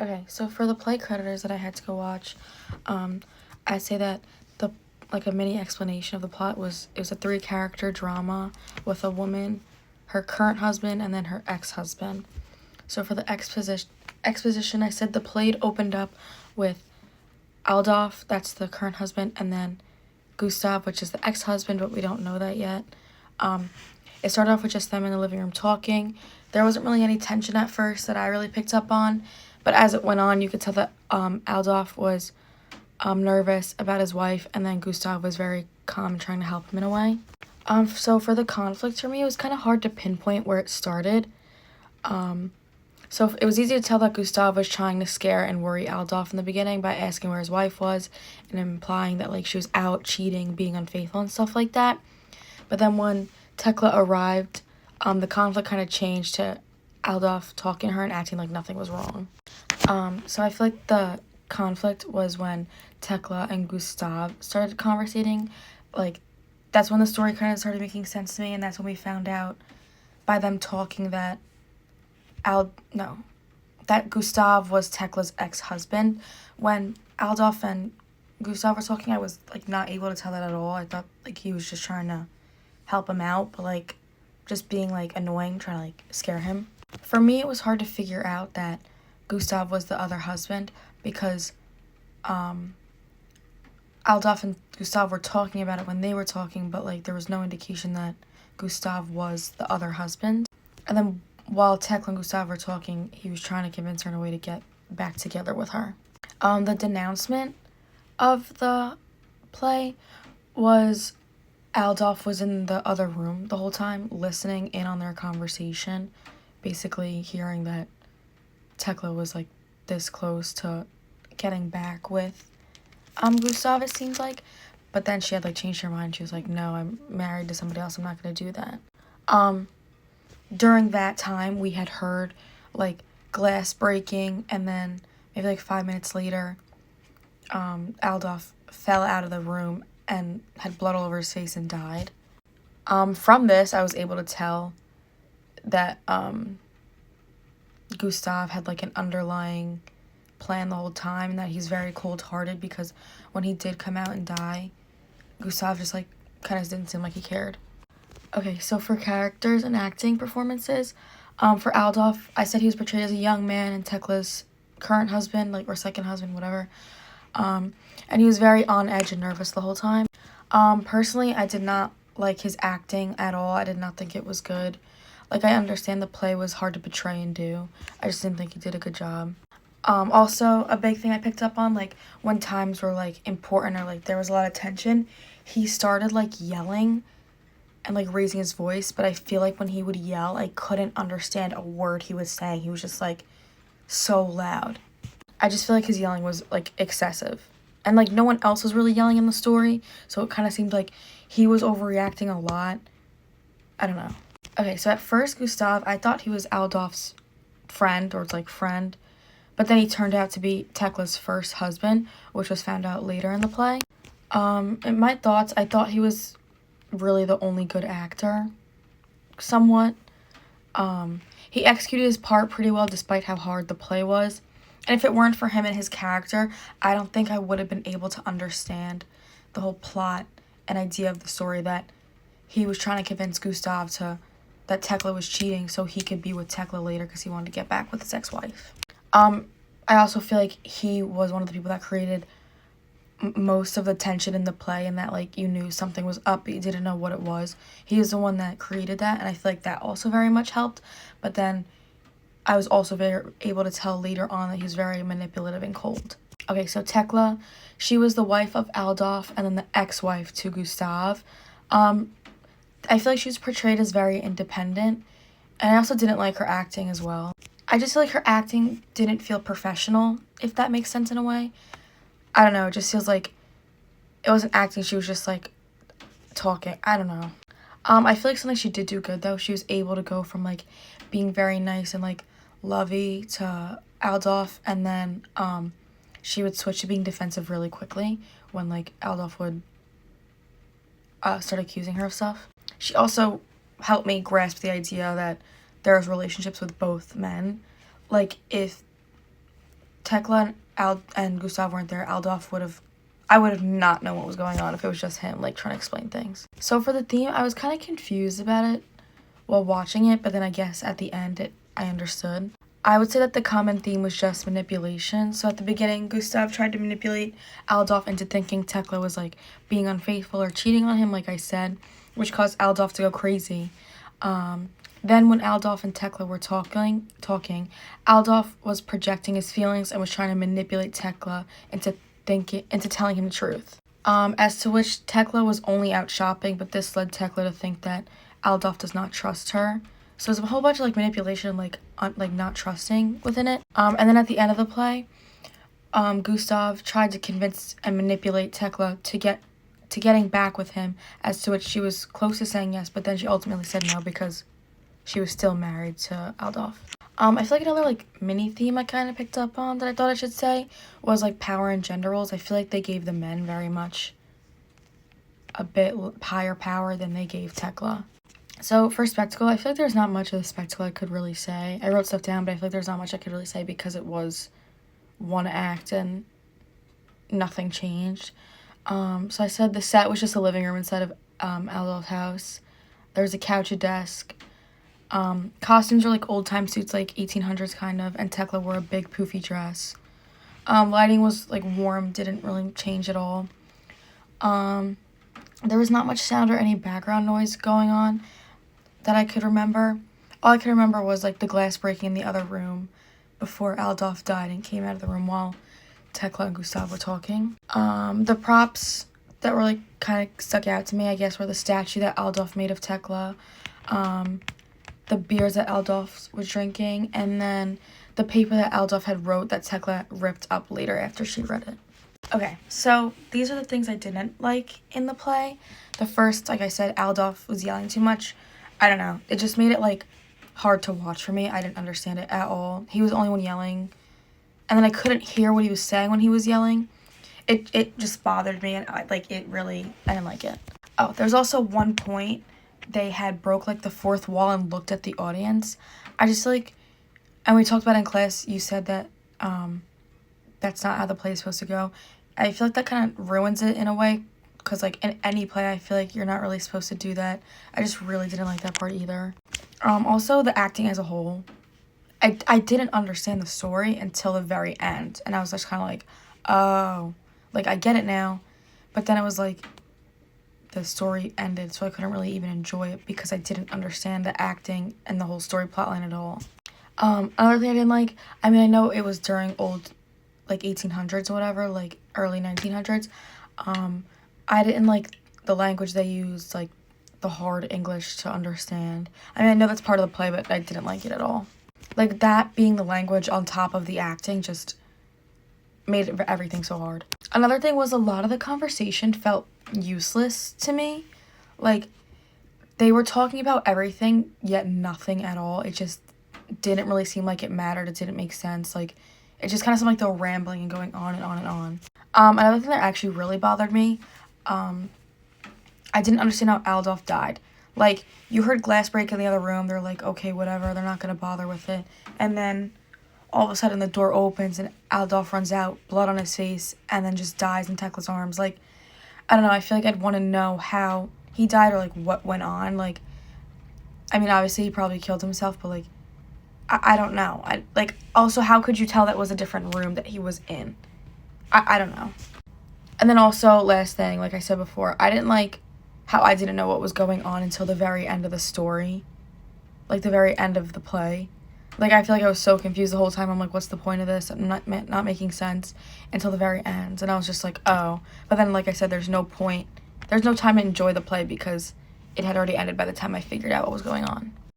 Okay, so for the play Creditors that I had to go watch, I'd say that the like a mini explanation of the plot was it was a 3-character drama with a woman, her current husband, and then her ex-husband. So for the exposition, I said the play opened up with Aldolf, that's the current husband, and then Gustav, which is the ex-husband, but we don't know that yet. It started off with just them in the living room talking. There wasn't really any tension at first that I really picked up on, but as it went on, you could tell that Aldolf was nervous about his wife, and then Gustav was very calm, trying to help him in a way. So for the conflict for me, it was kind of hard to pinpoint where it started. So it was easy to tell that Gustav was trying to scare and worry Aldolf in the beginning by asking where his wife was and implying that like she was out cheating, being unfaithful and stuff like that. But then when Tekla arrived, the conflict kind of changed to Aldolf talking to her and acting like nothing was wrong. So I feel like the conflict was when Tekla and Gustav started conversating. Like, that's when the story kind of started making sense to me, and that's when we found out by them talking that that Gustav was Tekla's ex-husband. When Aldolf and Gustav were talking, I was like not able to tell that at all. I thought like he was just trying to help him out, but like just being like annoying, trying to like scare him. For me, it was hard to figure out that Gustav was the other husband because Aldolf and Gustav were talking about it when they were talking, but like there was no indication that Gustav was the other husband. And then while Tekla and Gustav were talking, he was trying to convince her in a way to get back together with her. The denouncement of the play was Aldolf was in the other room the whole time, listening in on their conversation, basically hearing that Tekla was like this close to getting back with Gustav, it seems like. But then she had like changed her mind. She was like, no, I'm married to somebody else. I'm not going to do that. During that time, we had heard like glass breaking, and then maybe like 5 minutes later, Aldolf fell out of the room and had blood all over his face and died. From this, I was able to tell that Gustav had like an underlying plan the whole time, and that he's very cold-hearted because when he did come out and die, Gustav just like kind of didn't seem like he cared. Okay, so for characters and acting performances, for Aldolf, I said he was portrayed as a young man and Tekla's current husband, like, or second husband, whatever. And he was very on edge and nervous the whole time. Personally, I did not like his acting at all. I did not think it was good. Like, I understand the play was hard to portray and do. I just didn't think he did a good job. Also, a big thing I picked up on, like, when times were, like, important or, like, there was a lot of tension, he started, like, yelling and like raising his voice, but I feel like when he would yell, I couldn't understand a word he was saying. He was just like so loud. I just feel like his yelling was like excessive, and like no one else was really yelling in the story, so it kind of seemed like he was overreacting a lot. I don't know. Okay, so at first Gustav, I thought he was Aldolf's friend, or it's like friend, but then he turned out to be Tekla's first husband, which was found out later in the play. In my thoughts, I thought he was really the only good actor, somewhat. He executed his part pretty well despite how hard the play was, and if it weren't for him and his character, I don't think I would have been able to understand the whole plot and idea of the story, that he was trying to convince Gustav that Tekla was cheating so he could be with Tekla later because he wanted to get back with his ex-wife. I also feel like he was one of the people that created most of the tension in the play, and that like you knew something was up but you didn't know what it was. He was the one that created that, and I feel like that also very much helped. But then I was also very able to tell later on that he was very manipulative and cold. Okay, so Tekla, she was the wife of Aldolf and then the ex-wife to Gustav. I feel like she was portrayed as very independent, and I also didn't like her acting as well. I just feel like her acting didn't feel professional, if that makes sense in a way. I don't know, it just feels like it wasn't acting, she was just like talking. I don't know. I feel like something she did do good though, she was able to go from like being very nice and like lovey to Aldolf, and then she would switch to being defensive really quickly when like Aldolf would start accusing her of stuff. She also helped me grasp the idea that there's relationships with both men. Like if Tekla and Gustav weren't there, I would have not known what was going on if it was just him, like, trying to explain things. So for the theme, I was kind of confused about it while watching it, but then I guess at the end, I understood. I would say that the common theme was just manipulation. So at the beginning, Gustav tried to manipulate Adolf into thinking Tekla was, like, being unfaithful or cheating on him, like I said, which caused Adolf to go crazy. Then when Adolf and Tekla were talking, Adolf was projecting his feelings and was trying to manipulate Tekla into telling him the truth. As to which Tekla was only out shopping, but this led Tekla to think that Adolf does not trust her. So there's a whole bunch of, like, manipulation, like not trusting within it. And then at the end of the play, Gustav tried to convince and manipulate Tekla to getting back with him, as to which she was close to saying yes, but then she ultimately said no because she was still married to Adolf. I feel like another, like, mini theme I kind of picked up on that I thought I should say was, like, power and gender roles. I feel like they gave the men very much a bit higher power than they gave Tekla. So for spectacle, I feel like there's not much of the spectacle I could really say. I wrote stuff down, but I feel like there's not much I could really say because it was one act and nothing changed. So I said the set was just a living room inside of Adolf's house. There was a couch, a desk. Costumes were, like, old-time suits, like 1800s kind of, and Tekla wore a big poofy dress. Lighting was, like, warm, didn't really change at all. There was not much sound or any background noise going on that I could remember. All I could remember was, like, the glass breaking in the other room before Adolf died and came out of the room while Tekla and Gustav were talking. The props that were, like, kind of stuck out to me, I guess, were the statue that Adolf made of Tekla, the beers that Adolf was drinking, and then the paper that Adolf had wrote that Tekla ripped up later after she read it. Okay, so these are the things I didn't like in the play. The first, like I said, Adolf was yelling too much. I don't know. It just made it, like, hard to watch for me. I didn't understand it at all. He was the only one yelling, and then I couldn't hear what he was saying when he was yelling. It just bothered me, and I didn't like it. Oh, there's also one point they had broke, like, the fourth wall and looked at the audience. I just, like, and we talked about in class, you said that that's not how the play is supposed to go. I feel like that kind of ruins it in a way, because, like, in any play, I feel like you're not really supposed to do that. I just really didn't like that part either. Also, the acting as a whole, I didn't understand the story until the very end, and I was just kind of like, oh, like, I get it now, but then it was like, the story ended, so I couldn't really even enjoy it because I didn't understand the acting and the whole story plotline at all. Another thing I didn't like, I mean, I know it was during old, like, 1800s or whatever, like, early 1900s. I didn't like the language they used, like, the hard English to understand. I mean, I know that's part of the play, but I didn't like it at all. Like, that being the language on top of the acting just made everything so hard. Another thing was a lot of the conversation felt useless to me. Like, they were talking about everything, yet nothing at all. It just didn't really seem like it mattered. It didn't make sense. Like, it just kind of seemed like they were rambling and going on and on and on. Another thing that actually really bothered me, I didn't understand how Adolf died. Like, you heard glass break in the other room. They're like, okay, whatever. They're not going to bother with it. And then all of a sudden the door opens and Adolf runs out, blood on his face, and then just dies in Tekla's arms. Like, I don't know. I feel like I'd want to know how he died or, like, what went on. Like, I mean, obviously he probably killed himself, but, like, I don't know. Also, how could you tell that was a different room that he was in? I don't know. And then also, last thing, like I said before, I didn't like how I didn't know what was going on until the very end of the story. Like, the very end of the play. Like, I feel like I was so confused the whole time. I'm like, what's the point of this? I'm not making sense until the very end. And I was just like, oh. But then, like I said, there's no point. There's no time to enjoy the play because it had already ended by the time I figured out what was going on.